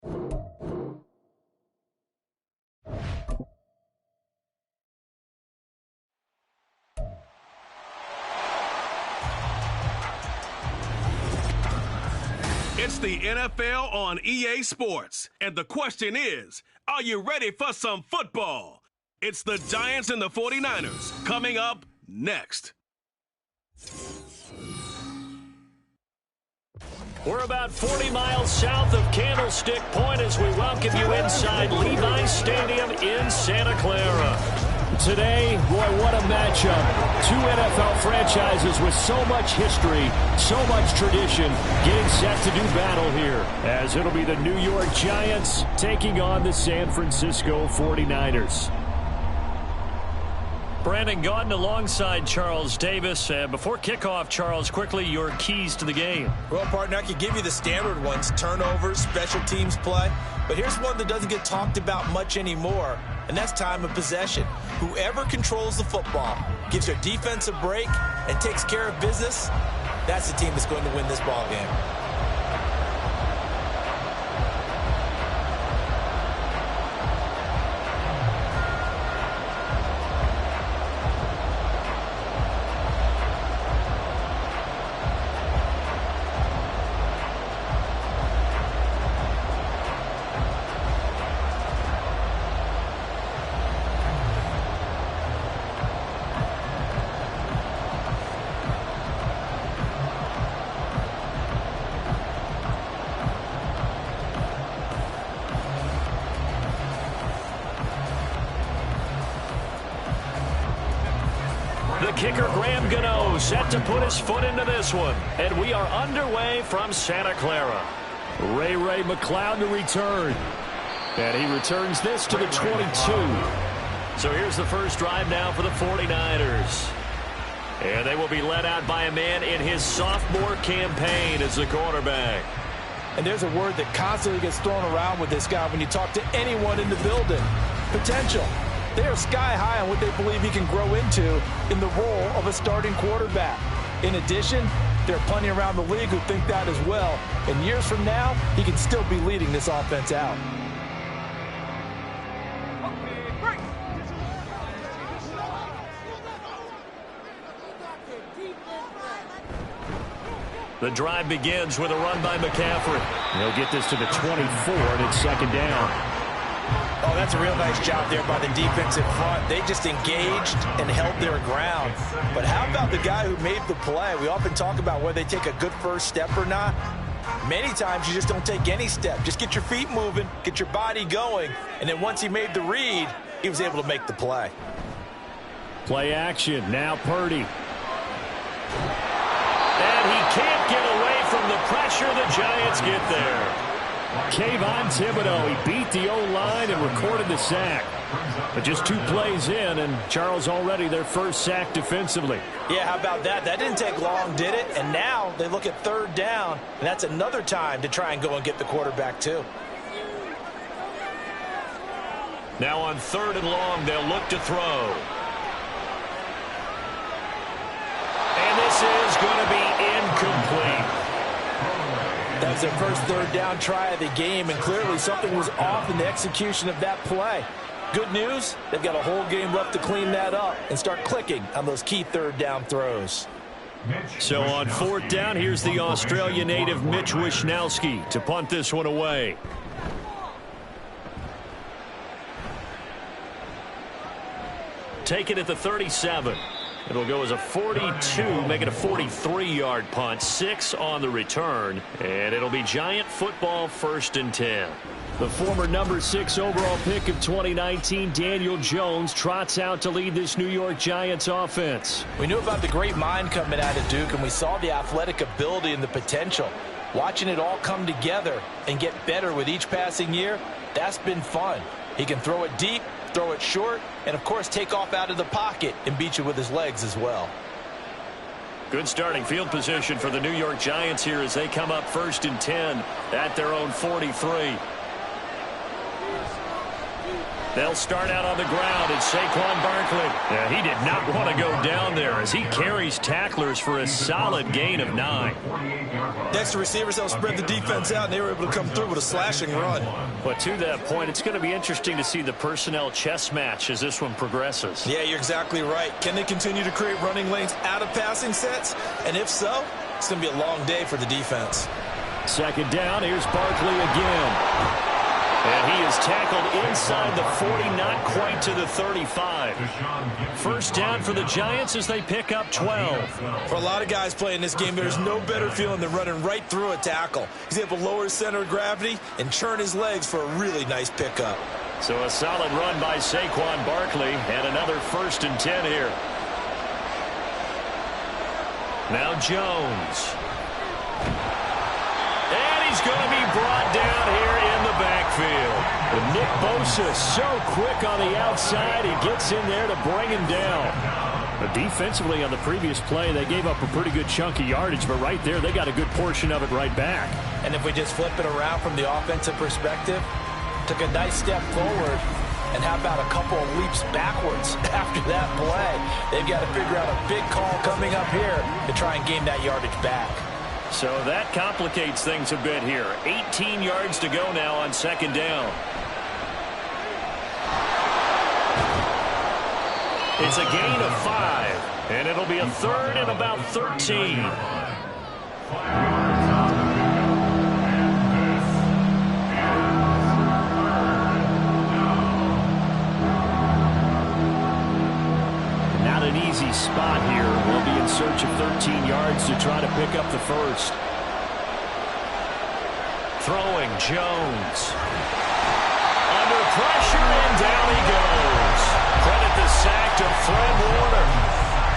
It's the NFL on EA Sports, and the question is, are you ready for some football? It's the Giants and the 49ers coming up next. We're about 40 miles south of Candlestick Point as we welcome you inside Levi's Stadium in Santa Clara. Today, boy, what a matchup. Two NFL franchises with so much history, so much tradition, getting set to do battle here, as it'll be the New York Giants taking on the San Francisco 49ers. Brandon Gaudin alongside Charles Davis. Before kickoff, Charles, quickly your keys to the game. Well, partner, I could give you the standard ones, turnovers, special teams play. But here's one that doesn't get talked about much anymore, and that's time of possession. Whoever controls the football, gives their defense a break, and takes care of business, that's the team that's going to win this ball game. The kicker, Graham Gano, set to put his foot into this one. And we are underway from Santa Clara. Ray McLeod to return. And he returns this to the 22. So here's the first drive now for the 49ers. And they will be led out by a man in his sophomore campaign as the quarterback. And there's a word that constantly gets thrown around with this guy when you talk to anyone in the building. Potential. They are sky high on what they believe he can grow into in the role of a starting quarterback. In addition, there are plenty around the league who think that as well. And years from now, he can still be leading this offense out. The drive begins with a run by McCaffrey. He'll get this to the 24, and it's second down. Oh, that's a real nice job there by the defensive front. They just engaged and held their ground. But how about the guy who made the play? We often talk about whether they take a good first step or not. Many times you just don't take any step. Just get your feet moving, get your body going, and then once he made the read, he was able to make the play. Play action. Now Purdy. And he can't get away from the pressure. The Giants get there. Kayvon Thibodeau, he beat the O-line and recorded the sack. But just 2 plays in, and Charles already their first sack defensively. Yeah, how about that? That didn't take long, did it? And now they look at third down, and that's another time to try and go and get the quarterback too. Now on third and long, they'll look to throw. And this is going to be incomplete. That was their first third down try of the game, and clearly something was off in the execution of that play. Good news, they've got a whole game left to clean that up and start clicking on those key third down throws. So on fourth down, here's the Australia native Mitch Wishnowsky to punt this one away. Take it at the 37. It'll go as a 42, make it a 43-yard punt, 6 on the return, and it'll be Giant football 1st and 10. The former number 6 overall pick of 2019, Daniel Jones, trots out to lead this New York Giants offense. We knew about the great mind coming out of Duke, and we saw the athletic ability and the potential. Watching it all come together and get better with each passing year, that's been fun. He can throw it deep, throw it short, and of course take off out of the pocket and beat you with his legs as well. Good starting field position for the New York Giants here as they come up 1st and 10 at their own 43. They'll start out on the ground. It's Saquon Barkley. Yeah, he did not want to go down there as he carries tacklers for a solid gain of 9. Next to receivers, they'll spread the defense out, and they were able to come through with a slashing run. But to that point, it's going to be interesting to see the personnel chess match as this one progresses. Yeah, you're exactly right. Can they continue to create running lanes out of passing sets? And if so, it's going to be a long day for the defense. Second down, here's Barkley again. And he is tackled inside the 40, not quite to the 35. First down for the Giants as they pick up 12. For a lot of guys playing this game, there's no better feeling than running right through a tackle. He's able to lower his center of gravity and churn his legs for a really nice pickup. So a solid run by Saquon Barkley and another 1st and 10 here. Now Jones. And he's going to be brought down here in the backfield. But Nick Bosa so quick on the outside, he gets in there to bring him down. But defensively on the previous play, they gave up a pretty good chunk of yardage, but right there they got a good portion of it right back. And if we just flip it around from the offensive perspective, took a nice step forward, and how about a couple of leaps backwards after that play? They've got to figure out a big call coming up here to try and gain that yardage back. So that complicates things a bit here. 18 yards to go now on 2nd down. It's a gain of 5, and it'll be a 3rd and about 13. Not an easy spot here. We'll be in search of 13 yards to try to pick up the 1st. Throwing Jones. Under pressure, and down he goes. Credit the sack to Fred Warner.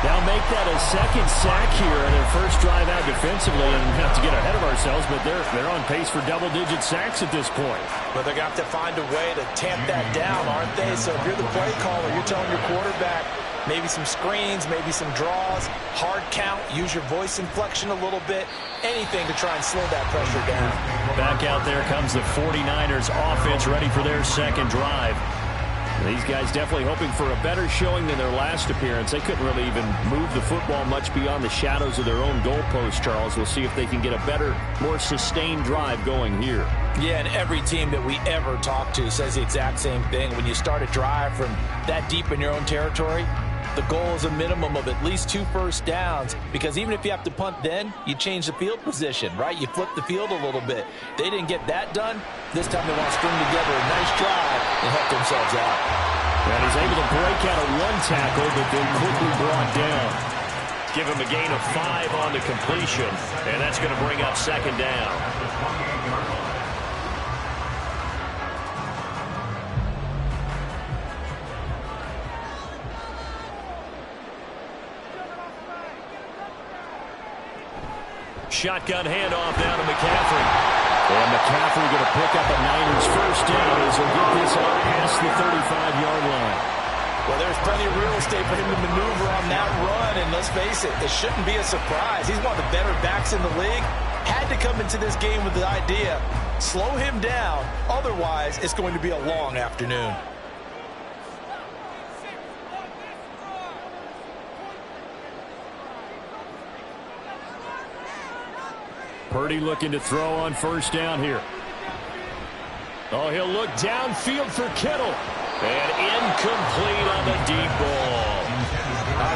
Now make that a 2nd sack here in their first drive out defensively, and not to get ahead of ourselves, but they're on pace for double-digit sacks at this point. But they're going to have to find a way to tamp that down, aren't they? So if you're the play caller, you're telling your quarterback, maybe some screens, maybe some draws, hard count, use your voice inflection a little bit, anything to try and slow that pressure down. Back out there comes the 49ers offense ready for their 2nd drive. These guys definitely hoping for a better showing than their last appearance. They couldn't really even move the football much beyond the shadows of their own goalpost, Charles. We'll see if they can get a better, more sustained drive going here. Yeah, and every team that we ever talk to says the exact same thing. When you start a drive from that deep in your own territory, the goal is a minimum of at least 2 first downs, because even if you have to punt then, you change the field position, right? You flip the field a little bit. They didn't get that done. This time they want to string together a nice drive and help themselves out. And he's able to break out of 1 tackle, but then quickly brought down. Give him a gain of 5 on the completion, and that's going to bring up 2nd down. Shotgun handoff down to McCaffrey. And McCaffrey going to pick up a Niners 1st down as he'll get this out past the 35-yard line. Well, there's plenty of real estate for him to maneuver on that run, and let's face it, it shouldn't be a surprise. He's one of the better backs in the league. Had to come into this game with the idea, slow him down, otherwise it's going to be a long afternoon. Purdy looking to throw on 1st down here. Oh, he'll look downfield for Kittle. And incomplete on the deep ball.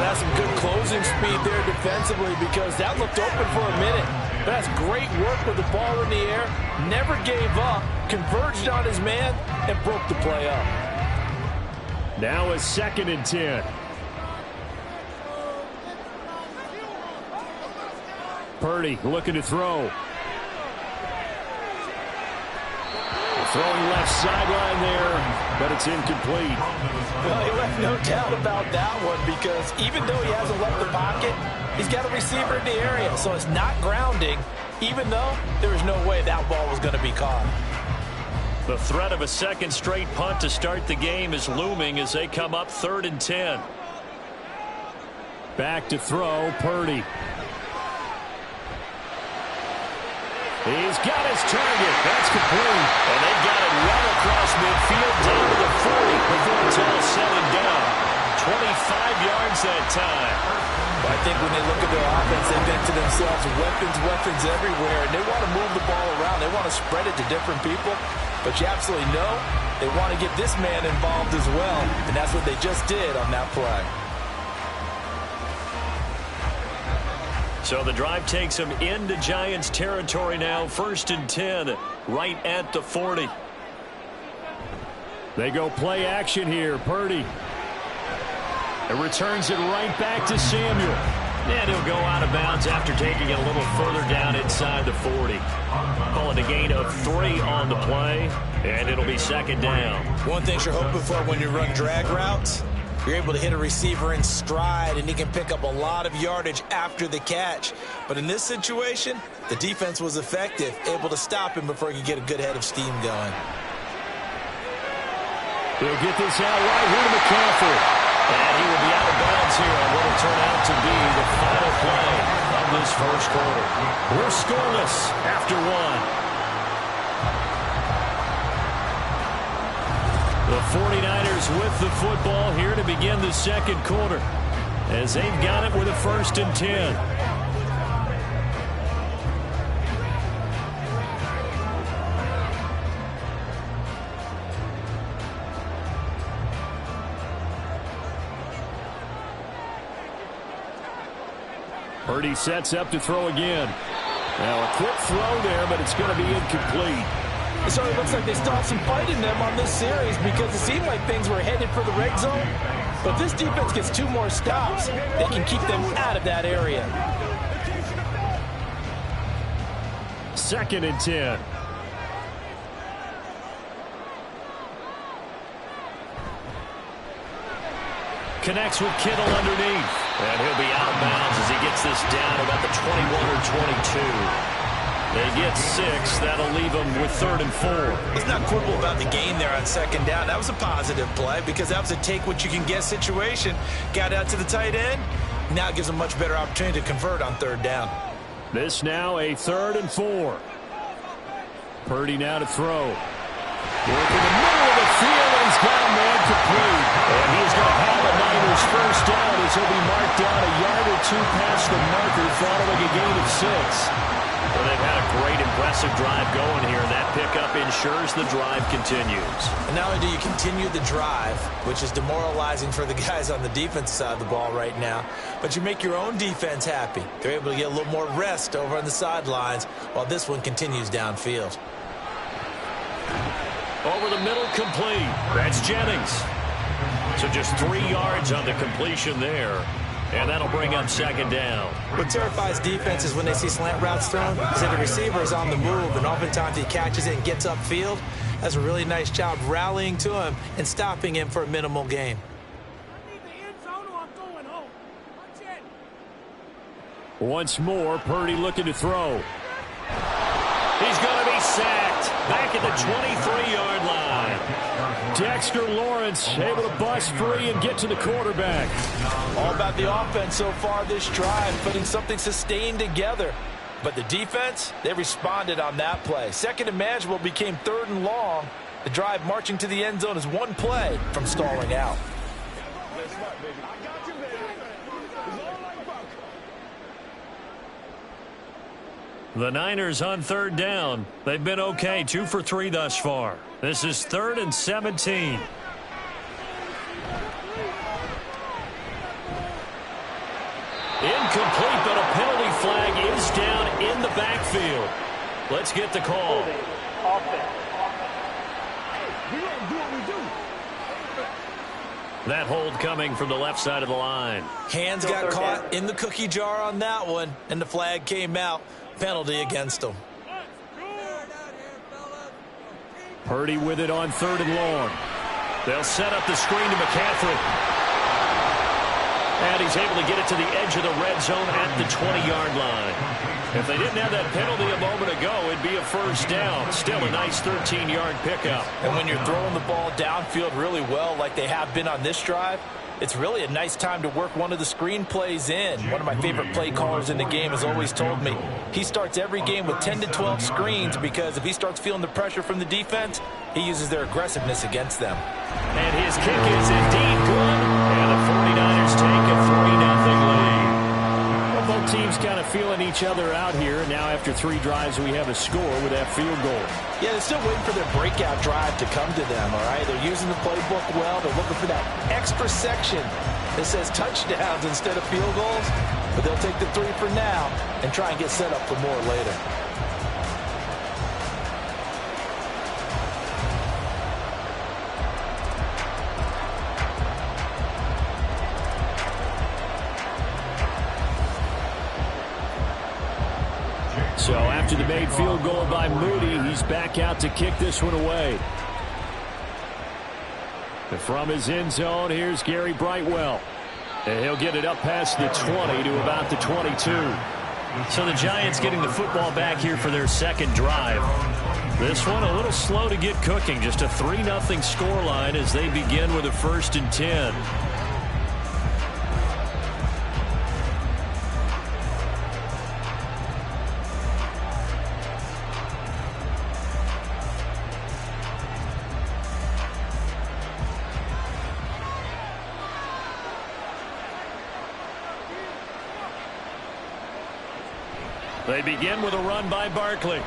That's some good closing speed there defensively, because that looked open for a minute. That's great work with the ball in the air. Never gave up, converged on his man, and broke the play up. Now a 2nd and 10. Purdy looking to throw. Throwing left sideline there, but it's incomplete. Well, he left no doubt about that one, because even though he hasn't left the pocket, he's got a receiver in the area, so it's not grounding, even though there was no way that ball was going to be caught. The threat of a 2nd straight punt to start the game is looming as they come up 3rd and 10. Back to throw, Purdy. He's got his target. That's complete. And they got it well across midfield down to the 40 before it's all said and done. 25 yards that time. Well, I think when they look at their offense, they think to themselves, weapons everywhere, and they want to move the ball around. They want to spread it to different people. But you absolutely know they want to get this man involved as well, and that's what they just did on that play. So the drive takes them into Giants territory now. 1st and 10, right at the 40. They go play action here. Purdy. It returns it right back to Samuel. And he'll go out of bounds after taking it a little further down inside the 40. Call it a gain of 3 on the play, and it'll be 2nd down. One thing you're hoping for when you run drag routes, you're able to hit a receiver in stride, and he can pick up a lot of yardage after the catch. But in this situation, the defense was effective, able to stop him before he could get a good head of steam going. He'll get this out right here to McCaffrey. And he will be out of bounds here on what will turn out to be the final play of this first quarter. We're scoreless after 1. The 49ers with the football here to begin the second quarter, as they've got it with a 1st and 10. Purdy sets up to throw again. Now a quick throw there, but it's going to be incomplete. It certainly looks like they stopped some fight in them on this series because it seemed like things were headed for the red zone. But if this defense gets 2 more stops, they can keep them out of that area. 2nd and 10. Connects with Kittle underneath. And he'll be out of bounds as he gets this down about the 21 or 22. They get 6. That'll leave them with 3rd and 4. Let's not quibble about the gain there on 2nd down. That was a positive play because that was a take-what-you-can-get situation. Got out to the tight end. Now it gives them a much better opportunity to convert on 3rd down. This now a 3rd and 4. Purdy now to throw. Working the middle of the field, and he's got a man complete. And he's going to have a Niners first down as he'll be marked down a yard or 2 past the marker following a gain of 6. Well, they've had a great, impressive drive going here. That pickup ensures the drive continues. And not only do you continue the drive, which is demoralizing for the guys on the defensive side of the ball right now, but you make your own defense happy. They're able to get a little more rest over on the sidelines while this one continues downfield. Over the middle, complete. That's Jennings. So just 3 yards on the completion there. And that'll bring up 2nd down. What terrifies defenses when they see slant routes thrown is that the receiver is on the move, and oftentimes he catches it and gets upfield. That's a really nice job rallying to him and stopping him for a minimal gain. Once more, Purdy looking to throw. He's going to be sacked back at the 23-yard line. Dexter Lawrence able to bust free and get to the quarterback. All about the offense so far this drive, putting something sustained together. But the defense, they responded on that play. 2nd and manageable became 3rd and long. The drive marching to the end zone is 1 play from stalling out. The Niners on 3rd down. They've been okay, 2 for 3 thus far. This is 3rd and 17. Incomplete, but a penalty flag is down in the backfield. Let's get the call. That hold coming from the left side of the line. Hands got caught in the cookie jar on that one, and the flag came out. Penalty against them. Purdy with it on 3rd and long. They'll set up the screen to McCaffrey. And he's able to get it to the edge of the red zone at the 20-yard line. If they didn't have that penalty a moment ago, it'd be a first down. Still a nice 13-yard pickup. And when you're throwing the ball downfield really well like they have been on this drive, it's really a nice time to work one of the screen plays in. One of my favorite play callers in the game has always told me he starts every game with 10 to 12 screens because if he starts feeling the pressure from the defense, he uses their aggressiveness against them. And his kick is indeed good. And the 49ers take a 3-0 lead. Well, both teams kind of feeling each other out here. Now after 3 drives, we have a score with that field goal. Yeah, they're still waiting for their breakout drive to come to them, all right? They're using the playbook well. They're looking for that extra section that says touchdowns instead of field goals. But they'll take the 3 for now and try and get set up for more later. So after the made field goal by Moody, he's back out to kick this one away. And from his end zone, here's Gary Brightwell. And he'll get it up past the 20 to about the 22. So the Giants getting the football back here for their second drive. This one a little slow to get cooking. Just a 3-0 scoreline as they begin with a 1st and 10. They begin with a run by Barkley.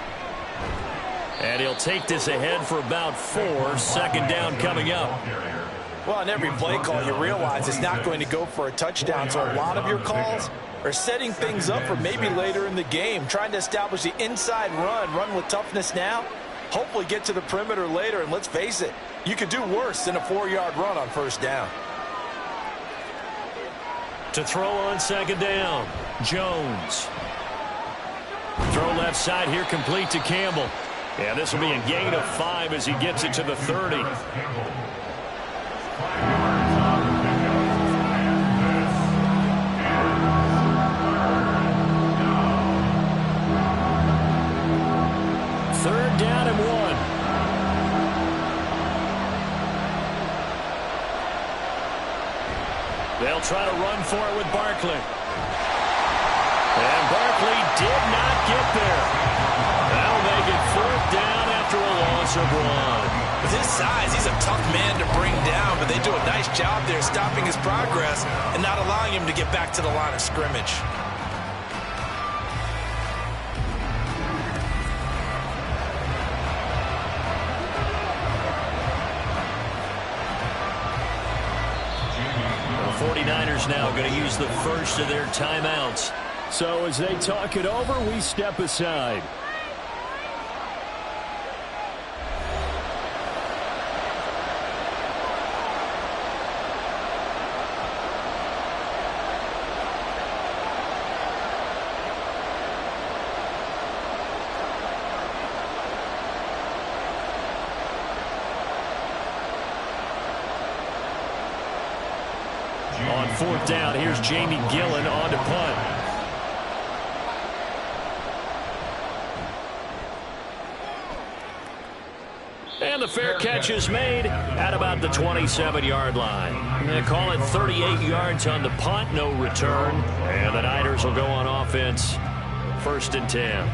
And he'll take this ahead for about 4. 2nd down coming up. Well, on every play call, you realize it's not going to go for a touchdown. So a lot of your calls are setting things up for maybe later in the game, trying to establish the inside run with toughness now, hopefully get to the perimeter later. And let's face it, you could do worse than a 4-yard run on 1st down. To throw on 2nd down, Jones. Throw left side here, complete to Campbell. Yeah, this will be a gain of 5 as he gets it to the 30. Third down and 1. They'll try to run for it with Barkley. And Barkley did not get there. That'll make it 4th down after a loss of 1. With his size, he's a tough man to bring down, but they do a nice job there stopping his progress and not allowing him to get back to the line of scrimmage. The 49ers now going to use the first of their timeouts. So as they talk it over, we step aside. On 4th down, here's Jamie Gillen on to punt. And the fair catch is made at about the 27-yard line. They call it 38 yards on the punt, no return. And the Niners will go on offense, 1st and 10.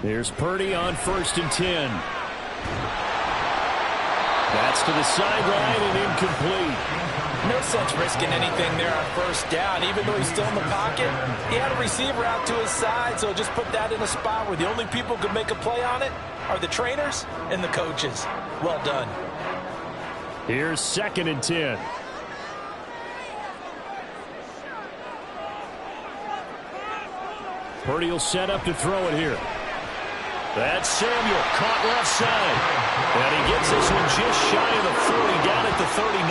Here's Purdy on 1st and 10. That's to the sideline and incomplete. No sense risking anything there on 1st down. Even though he's still in the pocket, he had a receiver out to his side, so just put that in a spot where the only people who can make a play on it are the trainers and the coaches. Well done. Here's 2nd and 10. Purdy will set up to throw it here. That's Samuel, caught left side. And he gets this one just shy of the 40, down at the 39.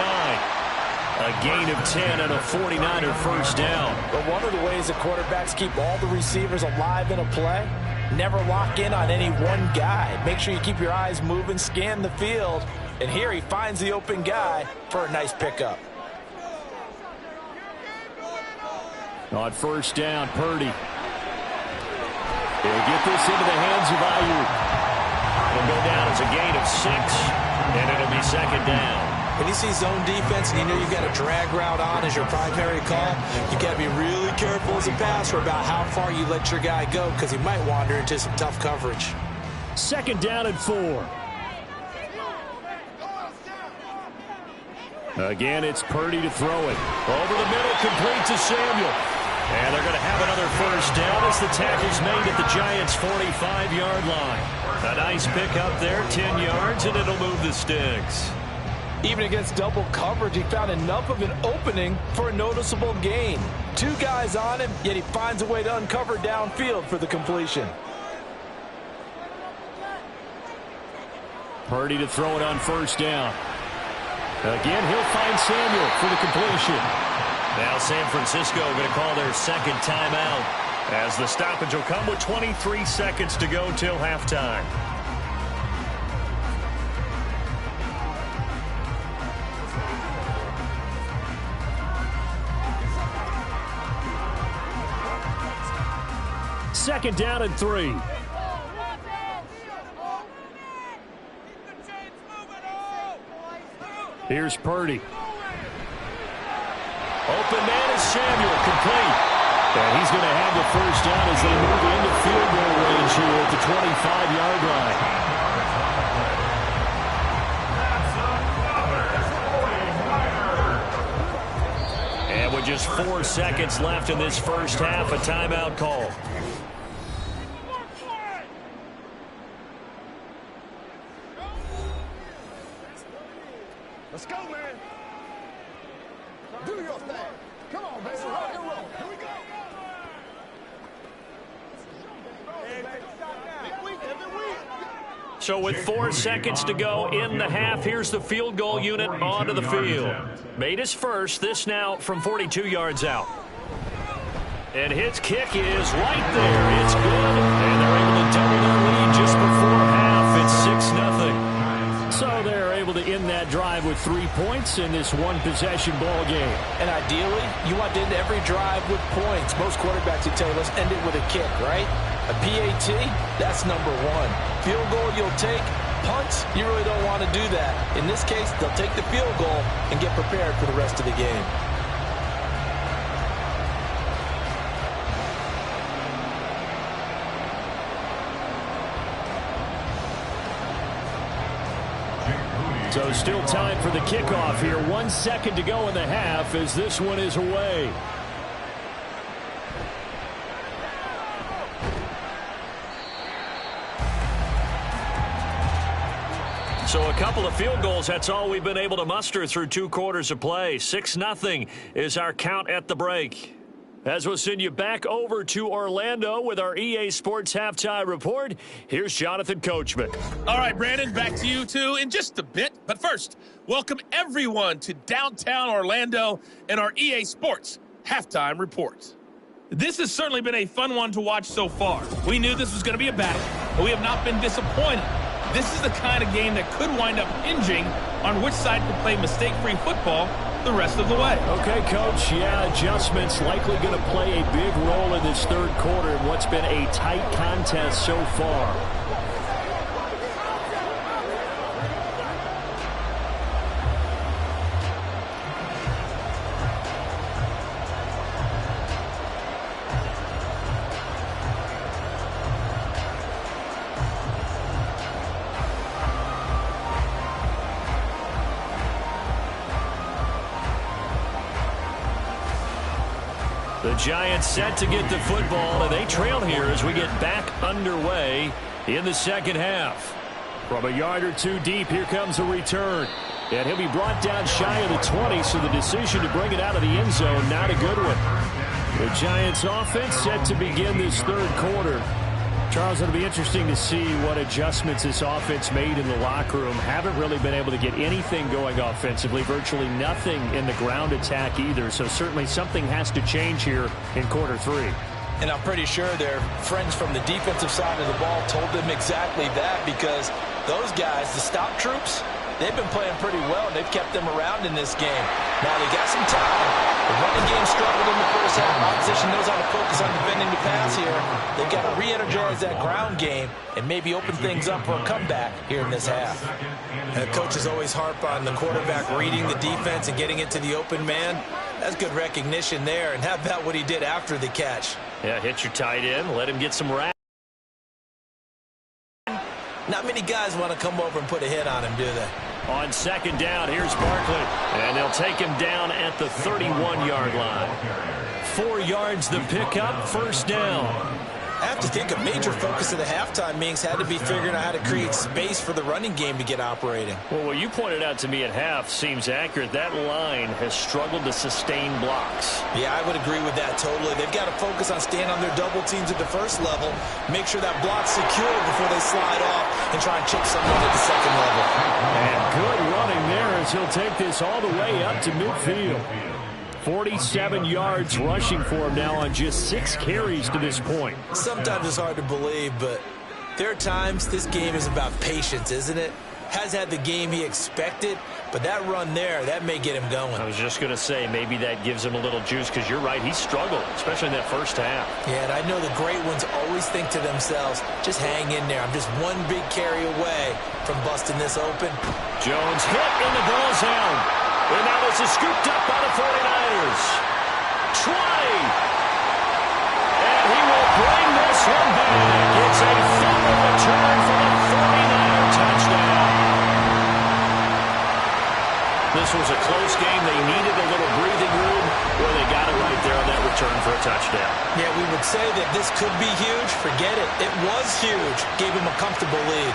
A gain of 10 and a 49er first down. But one of the ways that quarterbacks keep all the receivers alive in a play, never lock in on any one guy. Make sure you keep your eyes moving, scan the field. And here he finds the open guy for a nice pickup. On first down, Purdy. He'll get this into the hands of Ayuk. It'll go down as a gain of 6, and it'll be second down. When you see zone defense and you know you've got a drag route on as your primary call, you got to be really careful as a passer about how far you let your guy go because he might wander into some tough coverage. Second down and 4. Again, it's Purdy to throw it. Over the middle, complete to Samuel. And they're going to have another first down as the tackle's made at the Giants' 45-yard line. A nice pickup there, 10 yards, and it'll move the sticks. Even against double coverage, he found enough of an opening for a noticeable gain. 2 guys on him, yet he finds a way to uncover downfield for the completion. Purdy to throw it on first down. Again, he'll find Samuel for the completion. Now San Francisco going to call their second timeout as the stoppage will come with 23 seconds to go till halftime. Second down and 3. Here's Purdy. Open man is Samuel, complete. And he's going to have the first down as they move into field goal range here at the 25-yard line. And with just 4 seconds left in this first half, a timeout call. Let's go, man. Do your thing. Come on, baby. Rock and roll. Here we go. So with 4 seconds to go in the half, here's the field goal unit onto the field. Made his first, this now from 42 yards out. And his kick is right there. It's good. And they're able to double their lead just before half. It's 6-0. So they're able to end that drive with 3 points in this one-possession ball game. And ideally, you want to end every drive with points. Most quarterbacks would tell you, let's end it with a kick, right? A PAT, that's number 1. Field goal you'll take. Punts, you really don't want to do that. In this case, they'll take the field goal and get prepared for the rest of the game. So still time for the kickoff here. 1 second to go in the half as this one is away. So a couple of field goals, that's all we've been able to muster through 2 quarters of play. 6-0 is our count at the break. As we'll send you back over to Orlando with our EA Sports Halftime Report, here's Jonathan Coachman. All right, Brandon, back to you two in just a bit. But first, welcome everyone to downtown Orlando and our EA Sports Halftime Report. This has certainly been a fun one to watch so far. We knew this was going to be a battle, but we have not been disappointed. This is the kind of game that could wind up hinging on which side can play mistake-free football the rest of the way. Okay, Coach. Yeah, adjustments likely going to play a big role in this third quarter in what's been a tight contest so far. The Giants set to get the football, and they trail here as we get back underway in the second half. From a yard or two deep, here comes a return. And he'll be brought down shy of the 20, so the decision to bring it out of the end zone, not a good one. The Giants offense set to begin this third quarter. Charles, it'll be interesting to see what adjustments this offense made in the locker room. Haven't really been able to get anything going offensively, virtually nothing in the ground attack either. So certainly something has to change here in quarter 3. And I'm pretty sure their friends from the defensive side of the ball told them exactly that, because those guys, the stop troops, they've been playing pretty well, and they've kept them around in this game. Now they got some time. The running game struggled in the first half. Opposition knows how to focus on defending the pass here. They've got to re-energize that ground game and maybe open things up for a comeback here in this half. And the coaches always harp on the quarterback reading the defense and getting it to the open man. That's good recognition there. And how about what he did after the catch? Yeah, hit your tight end, let him get some rap. Not many guys want to come over and put a hit on him, do they? On second down, here's Barkley. And they'll take him down at the 31-yard line. 4 yards the pickup, first down. I have to think a major focus of the halftime meetings had to be figuring out how to create space for the running game to get operating. Well, what you pointed out to me at half seems accurate. That line has struggled to sustain blocks. Yeah, I would agree with that totally. They've got to focus on staying on their double teams at the first level, make sure that block's secure before they slide off and try and chip someone at the second level. And good running there as he'll take this all the way up to midfield. 47 yards rushing for him now on just 6 carries to this point. Sometimes it's hard to believe, but there are times this game is about patience, isn't it? Has had the game he expected, but that run there, that may get him going. I was just going to say, maybe that gives him a little juice, because you're right, he struggled, especially in that first half. Yeah, and I know the great ones always think to themselves, just hang in there. I'm just one big carry away from busting this open. Jones hit in the goal zone. And now this is scooped up by the 49ers. Try. And he will bring this one back. It's a fumble return for the 49er touchdown. This was a close game. They needed a little breathing room. Well, they got it right there on that return for a touchdown. Yeah, we would say that this could be huge. Forget it. It was huge. Gave him a comfortable lead.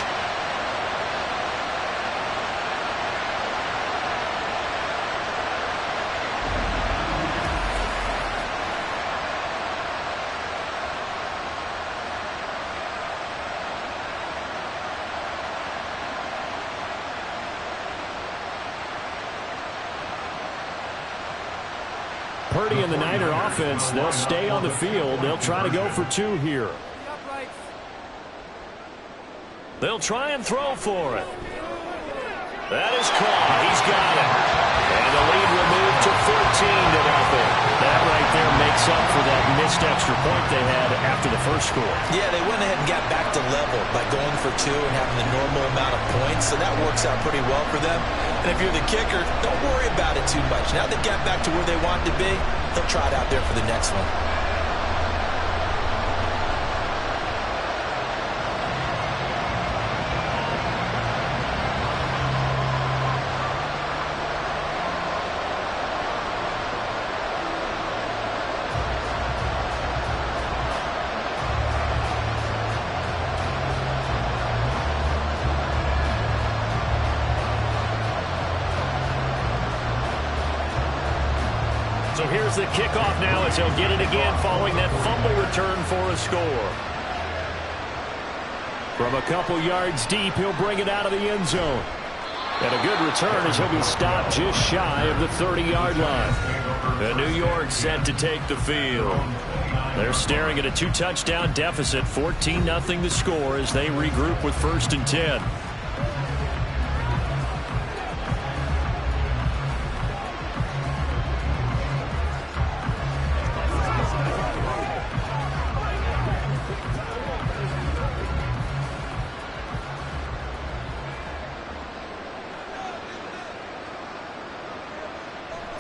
Purdy and the Niner offense, they'll stay on the field. They'll try to go for 2 here. They'll try and throw for it. That is caught. He's got it. And the lead will move to 14-0. That right there makes up for that missed extra point they had after the first score. Yeah, they went ahead and got back to level by going for 2 and having the normal amount of points, so that works out pretty well for them. And if you're the kicker, don't worry about it too much. Now they got back to where they want to be, they'll try it out there for the next one. So here's the kickoff now as he'll get it again following that fumble return for a score. From a couple yards deep, he'll bring it out of the end zone. And a good return as he'll be stopped just shy of the 30-yard line. And New York set to take the field. They're staring at a 2-touchdown deficit, 14-0 the score as they regroup with 1st and 10.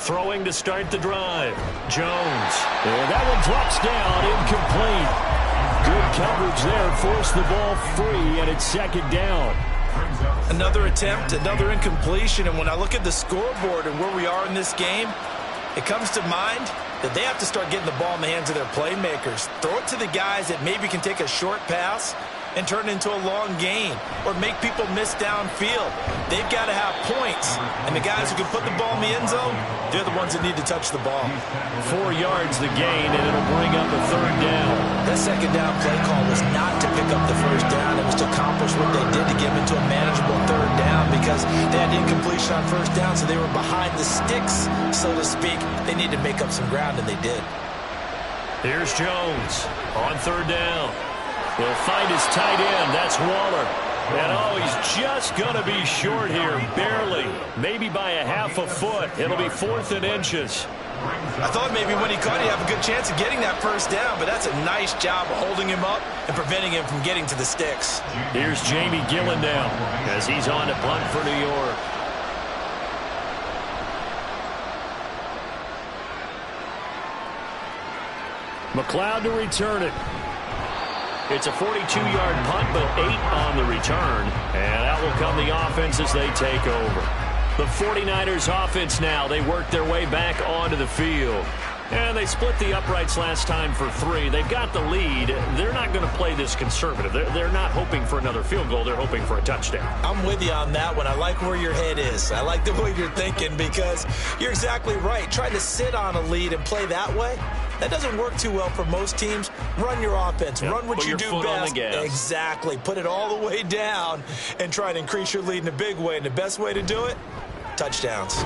Throwing to start the drive. Jones. And that one drops down, incomplete. Good coverage there. Forced the ball free, and it's 2nd down. Another attempt, another incompletion, and when I look at the scoreboard and where we are in this game, it comes to mind that they have to start getting the ball in the hands of their playmakers. Throw it to the guys that maybe can take a short pass and turn it into a long gain or make people miss downfield. They've got to have points, and the guys who can put the ball in the end zone, they're the ones that need to touch the ball. 4 yards the gain, and it'll bring up a 3rd down. That 2nd down play call was not to pick up the 1st down. It was to accomplish what they did to get them into a manageable 3rd down because they had incompletion on 1st down, so they were behind the sticks, so to speak. They needed to make up some ground, and they did. Here's Jones on 3rd down. He'll find his tight end. That's Waller. And, oh, he's just going to be short here, barely. Maybe by a half a foot. It'll be 4th and inches. I thought maybe when he caught, he'd have a good chance of getting that 1st down, but that's a nice job of holding him up and preventing him from getting to the sticks. Here's Jamie Gillen now as he's on to punt for New York. McLeod to return it. It's a 42-yard punt, but 8 on the return. And that will come the offense as they take over. The 49ers offense now, they work their way back onto the field. And they split the uprights last time for 3. They've got the lead. They're not going to play this conservative. They're not hoping for another field goal. They're hoping for a touchdown. I'm with you on that one. I like where your head is. I like the way you're thinking because you're exactly right. Trying to sit on a lead and play that way, that doesn't work too well for most teams. Run your offense. Yep. Run what Put you your do foot best. on the gas. Exactly. Put it all the way down and try to increase your lead in a big way. And the best way to do it, touchdowns.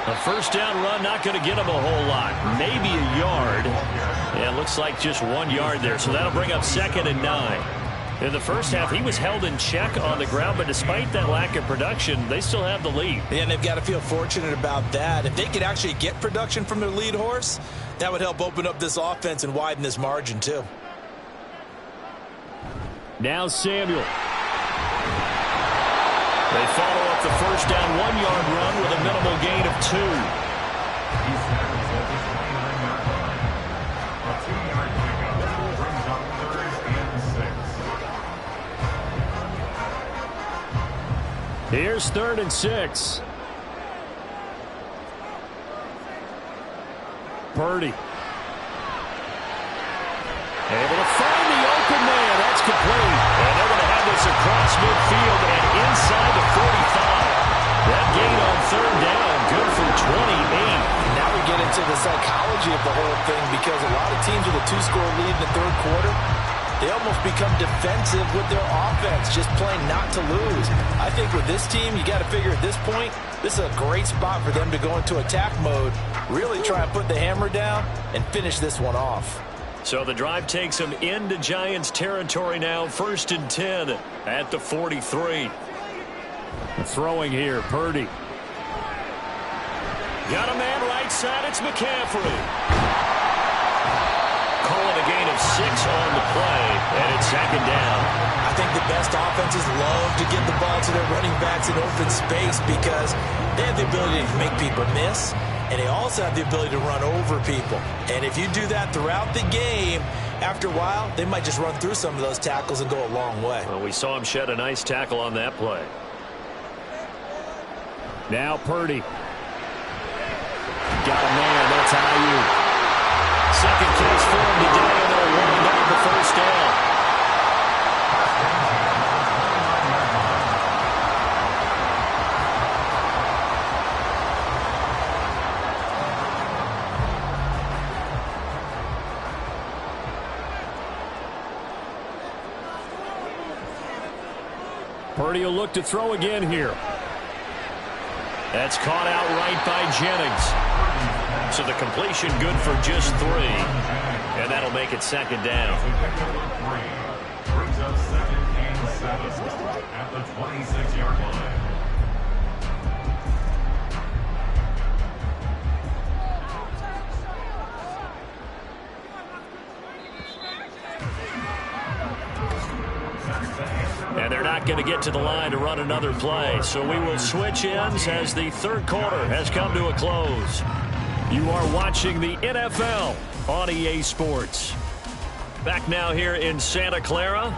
A 1st down run, not going to get him a whole lot. Maybe a yard. Yeah, it looks like just 1 yard there. So that'll bring up 2nd and 9. In the first half, he was held in check on the ground, but despite that lack of production, they still have the lead. Yeah, and they've got to feel fortunate about that. If they could actually get production from their lead horse, that would help open up this offense and widen this margin too. Now Samuel. They follow up the 1st down 1-yard run with a minimal gain of 2. Here's 3rd and 6. Purdy. Able to find the open man. That's complete. And they're going to have this across midfield and inside the 45. That gain on 3rd down, good for 28. Now we get into the psychology of the whole thing because a lot of teams with a 2-score lead in the 3rd quarter, they almost become defensive with their offense, just playing not to lose. I think with this team, you got to figure at this point, this is a great spot for them to go into attack mode, really try and put the hammer down and finish this one off. So the drive takes them into Giants territory now, 1st and 10 at the 43. Throwing here, Purdy. Got a man right side, it's McCaffrey. Calling a gain of 6 on the play, and it's 2nd down. I think the best offenses love to get the ball to their running backs in open space because they have the ability to make people miss, and they also have the ability to run over people. And if you do that throughout the game, after a while, they might just run through some of those tackles and go a long way. Well, we saw him shed a nice tackle on that play. Now Purdy. Got a man, that's Ayuk. 2nd catch for him today, and they'll wind up the 1st down. Purdy will look to throw again here. That's caught out right by Jennings. So the completion good for just 3. And that'll make it 2nd down. Brings up 2nd and 7 at the 26-yard line. And they're not going to get to the line to run another play. So we will switch ends as the 3rd quarter has come to a close. You are watching the NFL on EA Sports. Back now here in Santa Clara.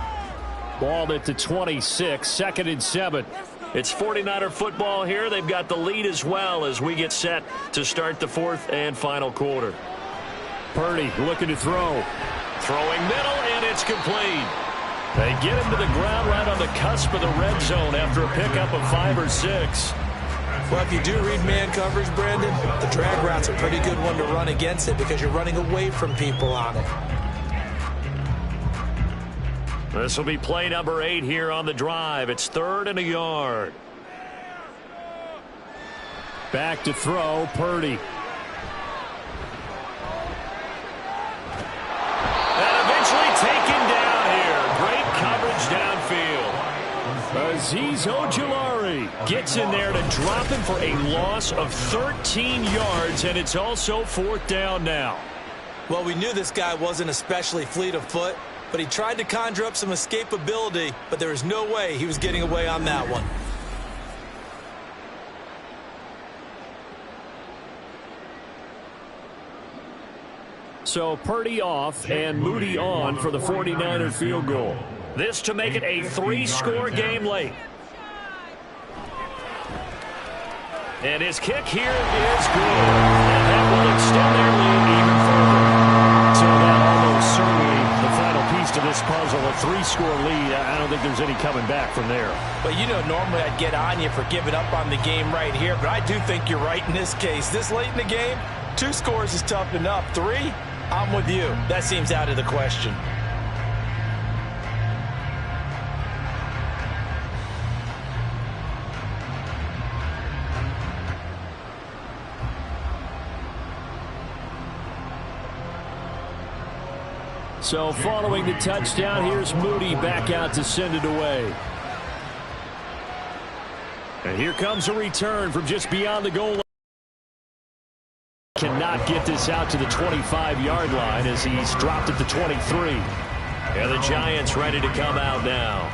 Ball at the 26, 2nd and 7. It's 49er football here. They've got the lead as well as we get set to start the 4th and final quarter. Purdy looking to throw. Throwing middle, and it's complete. They get him to the ground right on the cusp of the red zone after a pickup of 5 or 6. Well, if you do read man coverage, Brandon, the drag route's a pretty good one to run against it because you're running away from people on it. This will be play number 8 here on the drive. It's 3rd and a yard. Back to throw, Purdy. And eventually taken down here. Great coverage downfield. Azeez Ojulari gets in there to drop him for a loss of 13 yards, and it's also 4th down now. Well, we knew this guy wasn't especially fleet of foot, but he tried to conjure up some escapability, but there was no way he was getting away on that one. So Purdy off and Moody on for the 49er field goal. This to make it a 3-score game late. And his kick here is good. And that will extend their lead even further. So that almost certainly the final piece to this puzzle, a 3-score lead. I don't think there's any coming back from there. But you know, normally I'd get on you for giving up on the game right here, but I do think you're right in this case. This late in the game, 2 scores is tough enough. 3, I'm with you. That seems out of the question. So following the touchdown, here's Moody back out to send it away. And here comes a return from just beyond the goal line. Cannot get this out to the 25-yard line as he's dropped at the 23. And the Giants ready to come out now.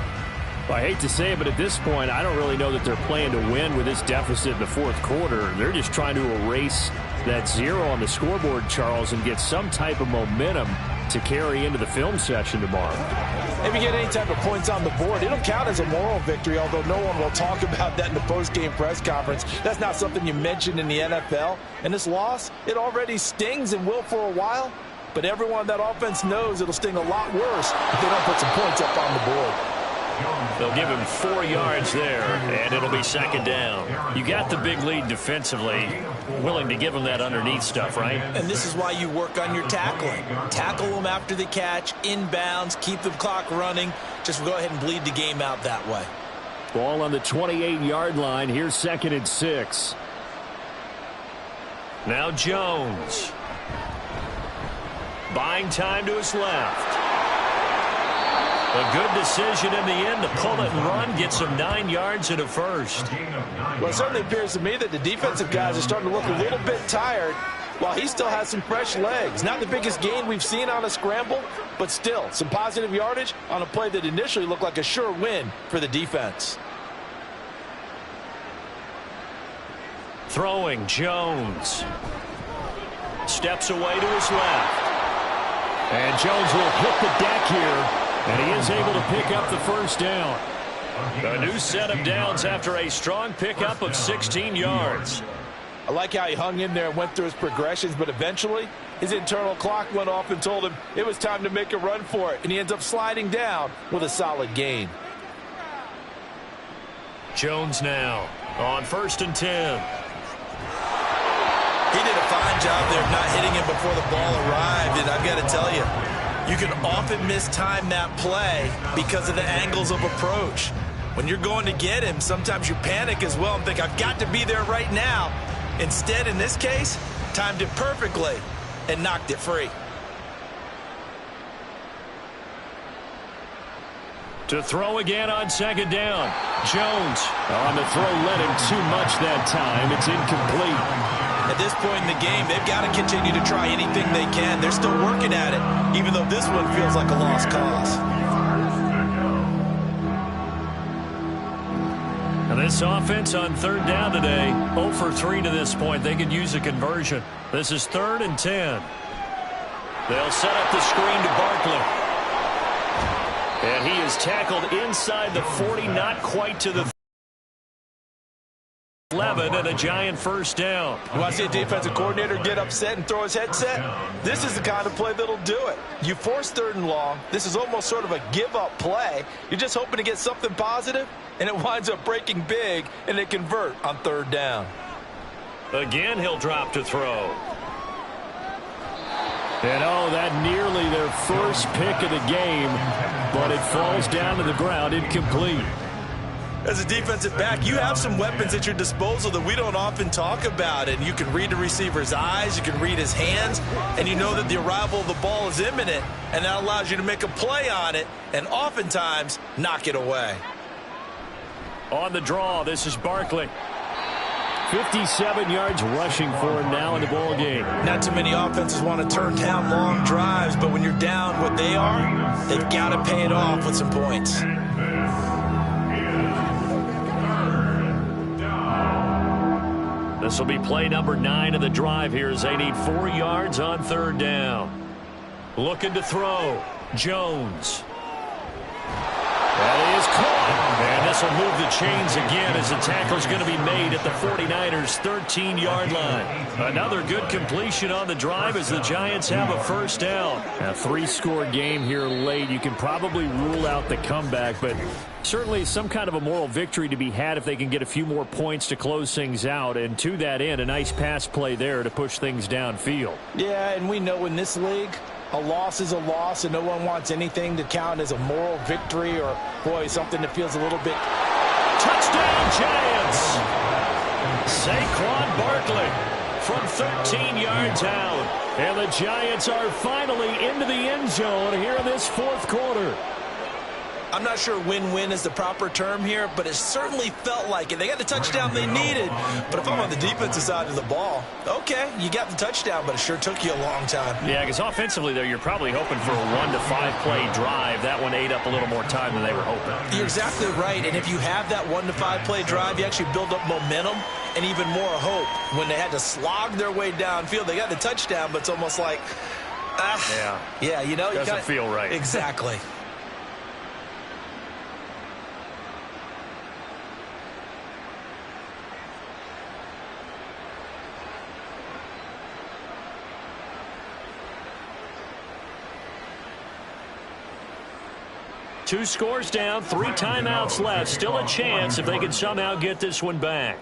Well, I hate to say it, but at this point, I don't really know that they're playing to win with this deficit in the 4th quarter. They're just trying to erase that 0 on the scoreboard, Charles, and get some type of momentum to carry into the film session tomorrow. If you get any type of points on the board, it'll count as a moral victory, although no one will talk about that in the post-game press conference. That's not something you mentioned in the NFL. And this loss, it already stings and will for a while, but everyone on that offense knows it'll sting a lot worse if they don't put some points up on the board. They'll give him 4 yards there, and it'll be 2nd down. You got the big lead defensively, willing to give him that underneath stuff, right? And this is why you work on your tackling. Tackle them after the catch, inbounds, keep the clock running. Just go ahead and bleed the game out that way. Ball on the 28-yard line. Here's 2nd and 6. Now Jones. Buying time to his left. A good decision in the end to pull it and run, get some 9 yards and a first. Well, it certainly appears to me that the defensive guys are starting to look a little bit tired while he still has some fresh legs. Not the biggest gain we've seen on a scramble, but still some positive yardage on a play that initially looked like a sure win for the defense. Throwing, Jones. Steps away to his left. And Jones will hit the deck here. And he is able to pick up the 1st down. A new set of downs after a strong pickup of 16 yards. I like how he hung in there and went through his progressions, but eventually his internal clock went off and told him it was time to make a run for it, and he ends up sliding down with a solid gain. Jones now on 1st and 10. He did a fine job there of not hitting him before the ball arrived, and I've got to tell you, you can often mistime that play because of the angles of approach. When you're going to get him, sometimes you panic as well and think, I've got to be there right now. Instead, in this case, timed it perfectly and knocked it free. To throw again on 2nd down. Jones on the throw, led him too much that time. It's incomplete. At this point in the game, they've got to continue to try anything they can. They're still working at it, even though this one feels like a lost cause. And this offense on 3rd down today, 0 for 3 to this point. They could use a conversion. This is 3rd and 10. They'll set up the screen to Barkley. And he is tackled inside the 40, not quite to the 11 and a Giant first down. You want to see a defensive coordinator get upset and throw his headset? This is the kind of play that'll do it. You force 3rd and long. This is almost sort of a give-up play. You're just hoping to get something positive, and it winds up breaking big, and they convert on 3rd down. Again, he'll drop to throw. And oh, that nearly their first pick of the game, but it falls down to the ground incomplete. As a defensive back, you have some weapons at your disposal that we don't often talk about. And you can read the receiver's eyes, you can read his hands, and you know that the arrival of the ball is imminent, and that allows you to make a play on it and oftentimes knock it away. On the draw, this is Barkley. 57 yards rushing for him now in the ball game. Not too many offenses want to turn down long drives, but when you're down what they are, they've got to pay it off with some points. This will be play number 9 of the drive here as they need 4 yards on 3rd down. Looking to throw. Jones. That is caught. And this will move the chains again as the tackle's going to be made at the 49ers' 13-yard line. Another good completion on the drive as the Giants have a first down. A 3-score game here late. You can probably rule out the comeback, but certainly some kind of a moral victory to be had if they can get a few more points to close things out. And to that end, a nice pass play there to push things downfield. Yeah, and we know in this league, a loss is a loss, and no one wants anything to count as a moral victory or, boy, something that feels a little bit. Touchdown, Giants! Saquon Barkley from 13 yards out. And the Giants are finally into the end zone here in this 4th quarter. I'm not sure win-win is the proper term here, but it certainly felt like it. They got the touchdown they needed, but if I'm on the defensive side of the ball, okay, you got the touchdown, but it sure took you a long time. Yeah, because offensively, though, you're probably hoping for a 1 to 5 play drive. That one ate up a little more time than they were hoping. You're exactly right, and if you have that 1 to 5 play drive, you actually build up momentum and even more hope. When they had to slog their way downfield, they got the touchdown, but it's almost like, yeah, you know, doesn't feel right. Exactly. Two scores down, 3 timeouts left. Still a chance if they can somehow get this one back.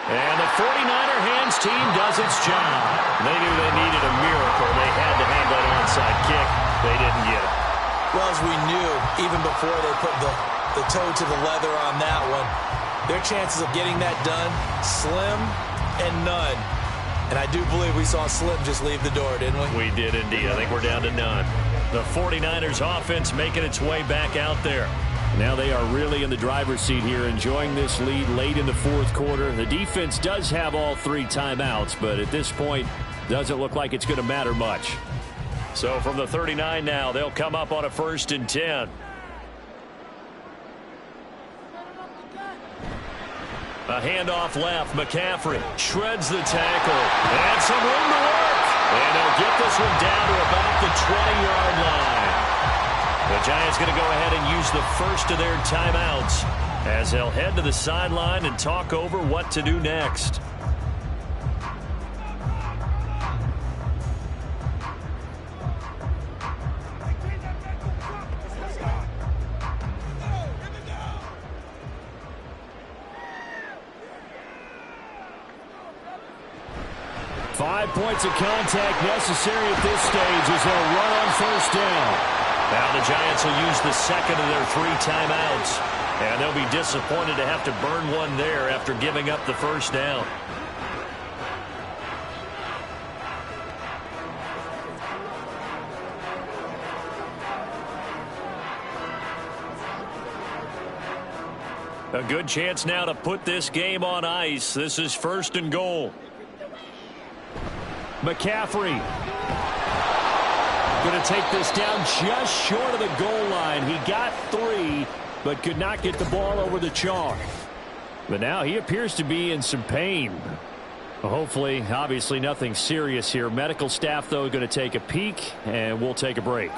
And the 49er hands team does its job. They knew they needed a miracle. They had to have that onside kick. They didn't get it. Well, as we knew, even before they put the toe to the leather on that one, their chances of getting that done, slim and none. And I do believe we saw Slim just leave the door, didn't we? We did indeed. I think we're down to none. The 49ers offense making its way back out there. Now they are really in the driver's seat here, enjoying this lead late in the 4th quarter. The defense does have all 3 timeouts, but at this point, doesn't look like it's going to matter much. So from the 39 now, they'll come up on a 1st and 10. A handoff left. McCaffrey shreds the tackle. And some room to work. And they'll get this one down to about the 20-yard line. The Giants going to go ahead and use the first of their timeouts as they'll head to the sideline and talk over what to do next. Five points of contact necessary at this stage as they'll run on 1st down. Now the Giants will use the second of their 3 timeouts. And they'll be disappointed to have to burn one there after giving up the 1st down. A good chance now to put this game on ice. This is 1st and goal. McCaffrey going to take this down just short of the goal line. He got 3, but could not get the ball over the chalk. But now he appears to be in some pain. Hopefully, obviously nothing serious here. Medical staff, though, going to take a peek, and we'll take a break.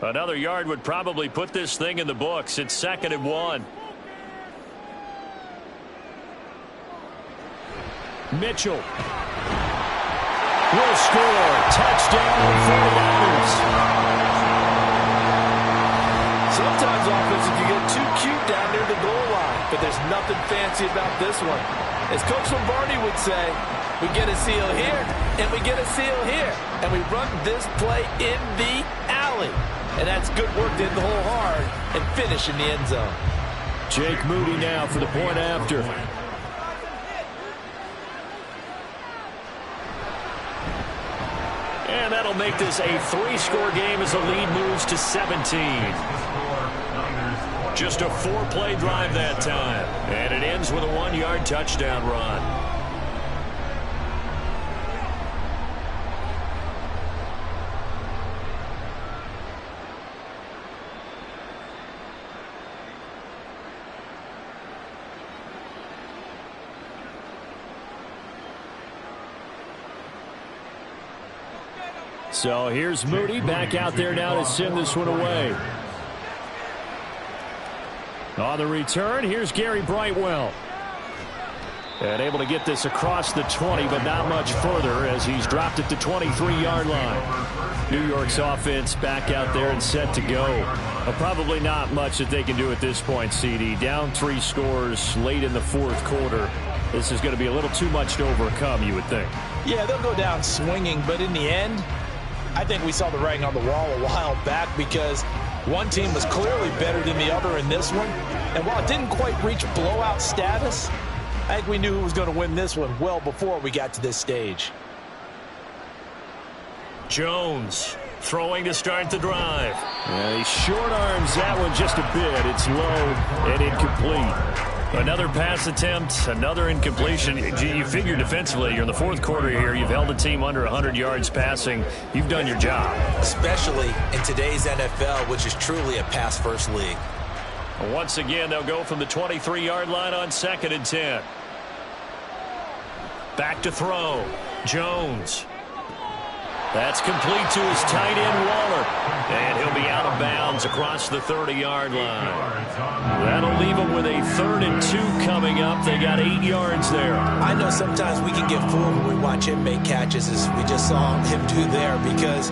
Another yard would probably put this thing in the books. It's 2nd and 1. Mitchell will score. Touchdown, 49ers. Sometimes offenses can get too cute down near the goal line, but there's nothing fancy about this one. As Coach Lombardi would say, we get a seal here, and we get a seal here, and we run this play in the alley. And that's good work to hit the hole hard and finish in the end zone. Jake Moody now for the point after. And that'll make this a 3-score game as the lead moves to 17. Just a 4-play drive that time. And it ends with a 1-yard touchdown run. So here's Moody back out there now to send this one away. On the return, here's Gary Brightwell. And able to get this across the 20, but not much further as he's dropped at the 23-yard line. New York's offense back out there and set to go. Probably not much that they can do at this point, CD. Down 3 scores late in the 4th quarter. This is going to be a little too much to overcome, you would think. Yeah, they'll go down swinging, but in the end, I think we saw the writing on the wall a while back because one team was clearly better than the other in this one. And while it didn't quite reach blowout status, I think we knew who was going to win this one well before we got to this stage. Jones throwing to start the drive. Yeah, he short arms that one just a bit. It's low and incomplete. Another pass attempt, another incompletion. You figure defensively, you're in the 4th quarter here. You've held a team under 100 yards passing. You've done your job. Especially in today's NFL, which is truly a pass-first league. Once again, they'll go from the 23-yard line on 2nd and 10. Back to throw. Jones. That's complete to his tight end, Waller. And he'll be out of bounds across the 30-yard line. That'll leave him with a 3rd and 2 coming up. They got 8 yards there. I know sometimes we can get fooled when we watch him make catches, as we just saw him do there, because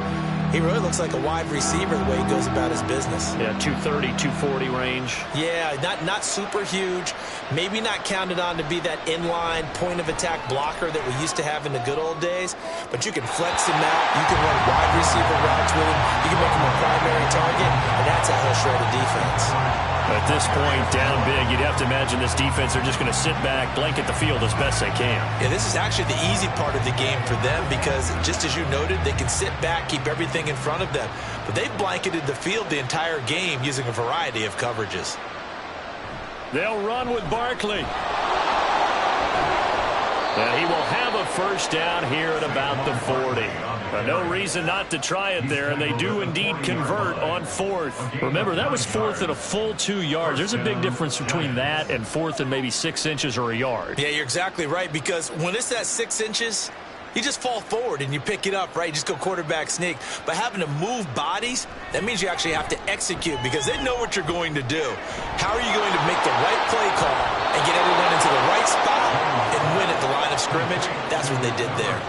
he really looks like a wide receiver the way he goes about his business. Yeah, 230, 240 range. Yeah, not super huge. Maybe not counted on to be that inline point-of-attack blocker that we used to have in the good old days. But you can flex him out. You can run wide receiver routes with him. You can make him a primary target, and that's how he'll shred a defense. At this point, down big, you'd have to imagine this defense are just going to sit back, blanket the field as best they can. Yeah, this is actually the easy part of the game for them because, just as you noted, they can sit back, keep everything in front of them. But they've blanketed the field the entire game using a variety of coverages. They'll run with Barkley. And he will have a first down here at about the 40. No reason not to try it there, and they do indeed convert on 4th. Remember, that was 4th at a full 2 yards. There's a big difference between that and 4th and maybe 6 inches or a yard. Yeah, you're exactly right, because when it's that 6 inches, you just fall forward and you pick it up, right? You just go quarterback sneak. But having to move bodies, that means you actually have to execute because they know what you're going to do. How are you going to make the right play call and get everyone into the right spot and win at the line of scrimmage? That's what they did there.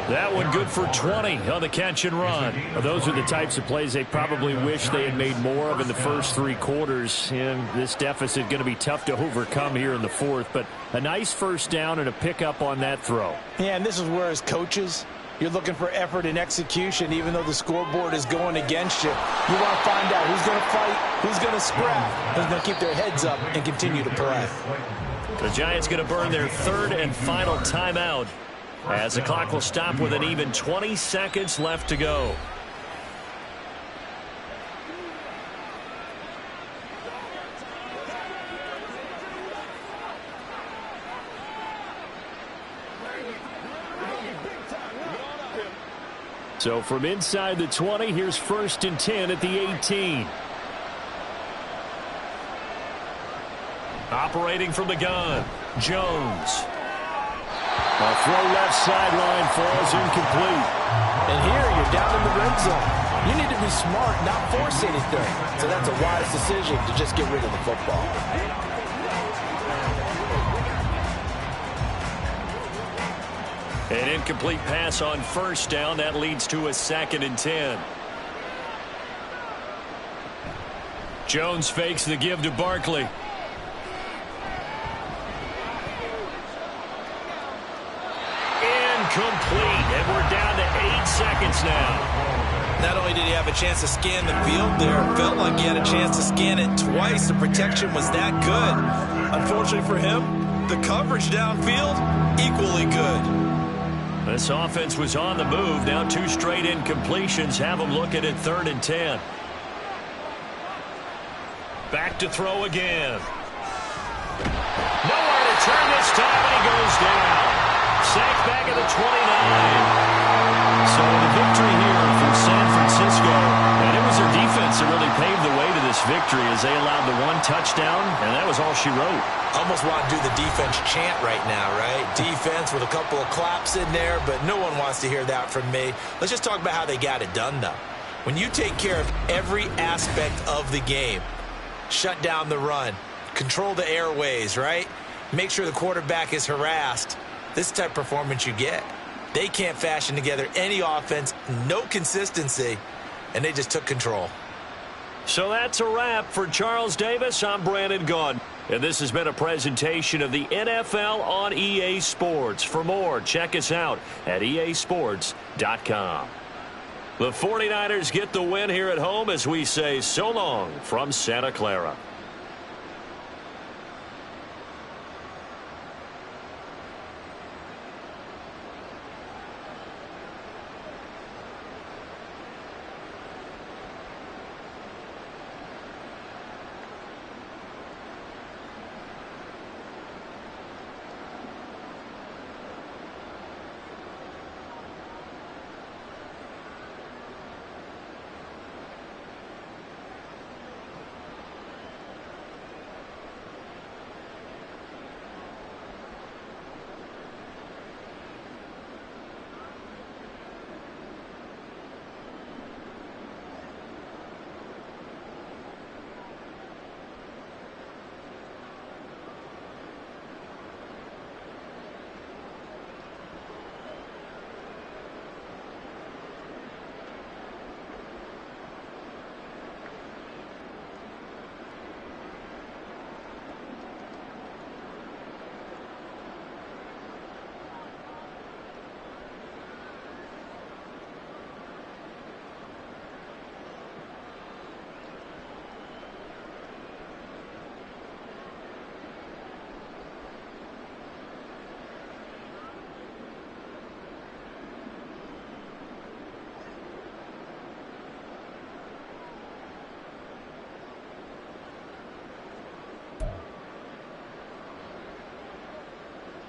That one good for 20 on the catch and run. Those are the types of plays they probably wish they had made more of in the first 3 quarters. And this deficit going to be tough to overcome here in the 4th. But a nice first down and a pickup on that throw. Yeah, and this is where as coaches, you're looking for effort and execution. Even though the scoreboard is going against you, you want to find out who's going to fight, who's going to scrap, who's going to keep their heads up and continue to play. The Giants going to burn their 3rd and final timeout, as the clock will stop with an even 20 seconds left to go. So from inside the 20, here's 1st and 10 at the 18. Operating from the gun, Jones. A throw left sideline falls incomplete. And here you're down in the red zone. You need to be smart, not force anything. So that's a wise decision to just get rid of the football. An incomplete pass on first down. That leads to a 2nd and 10. Jones fakes the give to Barkley. Incomplete, and we're down to 8 seconds now. Not only did he have a chance to scan the field there, it felt like he had a chance to scan it twice. The protection was that good. Unfortunately for him, the coverage downfield, equally good. This offense was on the move. Now 2 straight incompletions have them looking at 3rd and 10. Back to throw again. Nowhere to turn this time, and he goes down. Sacked back at the 29. So the victory here for San Francisco, and it was their defense that really paved the way to this victory as they allowed the 1 touchdown, and that was all she wrote. Almost want to do the defense chant right now, right? Defense with a couple of claps in there, but no one wants to hear that from me. Let's just talk about how they got it done, though. When you take care of every aspect of the game, shut down the run, control the airways, right? Make sure the quarterback is harassed. This type of performance you get. They can't fashion together any offense, no consistency, and they just took control. So that's a wrap for Charles Davis. I'm Brandon Gaudin, and this has been a presentation of the NFL on EA Sports. For more, check us out at easports.com. The 49ers get the win here at home as we say so long from Santa Clara.